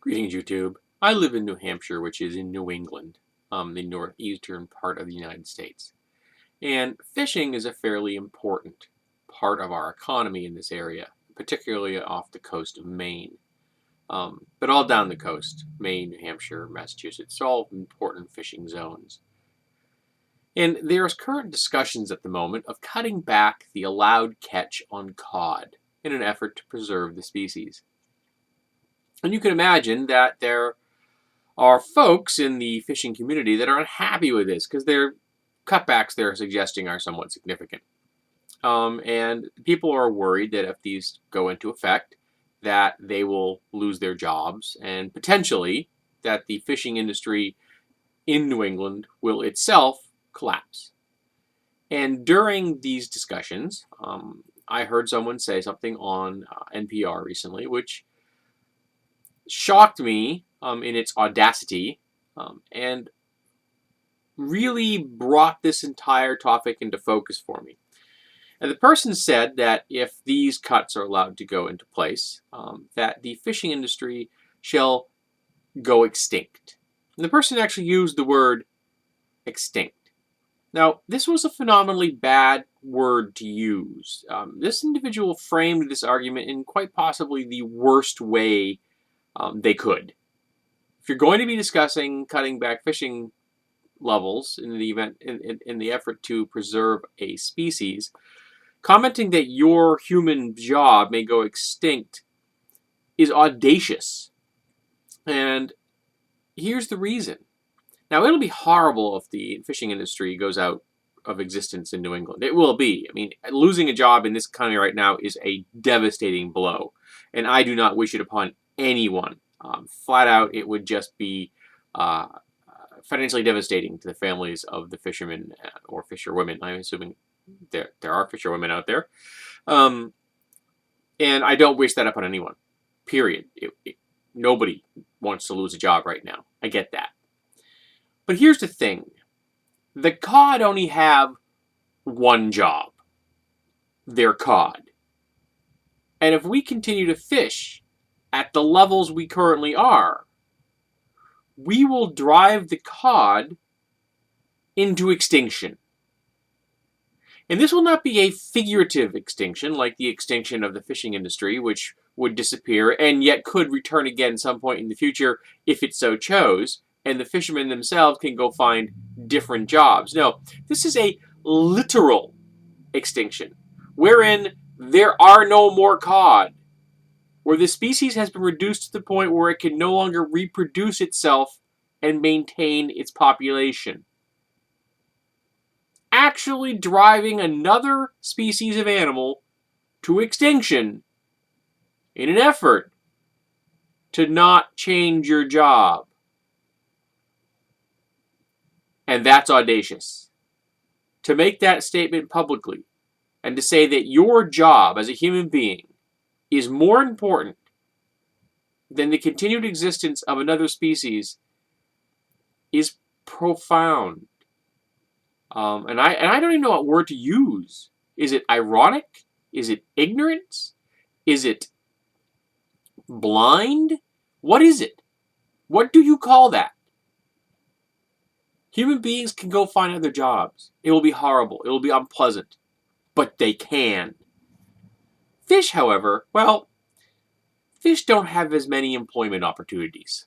Greetings, YouTube. I live in New Hampshire, which is in New England, the northeastern part of the United States. And fishing is a fairly important part of our economy in this area, particularly off the coast of Maine. But all down the coast, Maine, New Hampshire, Massachusetts, all important fishing zones. And there's current discussions at the moment of cutting back the allowed catch on cod in an effort to preserve the species. And you can imagine that there are folks in the fishing community that are unhappy with this because their cutbacks they're suggesting are somewhat significant. And people are worried that if these go into effect, that they will lose their jobs and potentially that the fishing industry in New England will itself collapse. And during these discussions, I heard someone say something on NPR recently, which shocked me in its audacity and really brought this entire topic into focus for me. And the person said that if these cuts are allowed to go into place, that the fishing industry shall go extinct. And the person actually used the word extinct. Now, this was a phenomenally bad word to use. This individual framed this argument in quite possibly the worst way they could. If you're going to be discussing cutting back fishing levels in the effort to preserve a species, commenting that your human job may go extinct is audacious. And here's the reason. Now, it'll be horrible if the fishing industry goes out of existence in New England. It will be. I mean, losing a job in this economy right now is a devastating blow. And I do not wish it upon anyone. Flat out, it would just be financially devastating to the families of the fishermen or fisherwomen. I'm assuming there are fisherwomen out there. And I don't wish that upon anyone, period. Nobody wants to lose a job right now. I get that. But here's the thing. The cod only have one job. They're cod. And if we continue to fish at the levels we currently are, we will drive the cod into extinction. And this will not be a figurative extinction like the extinction of the fishing industry, which would disappear and yet could return again some point in the future if it so chose, and the fishermen themselves can go find different jobs. No, this is a literal extinction, wherein there are no more cod, where the species has been reduced to the point where it can no longer reproduce itself and maintain its population. Actually driving another species of animal to extinction in an effort to not change your job. And that's audacious. To make that statement publicly and to say that your job as a human being is more important than the continued existence of another species is profound. And I don't even know what word to use. Is it ironic? Is it ignorance? Is it blind? What is it? What do you call that? Human beings can go find other jobs. It will be horrible. It will be unpleasant. But they can. Fish, however, well, fish don't have as many employment opportunities.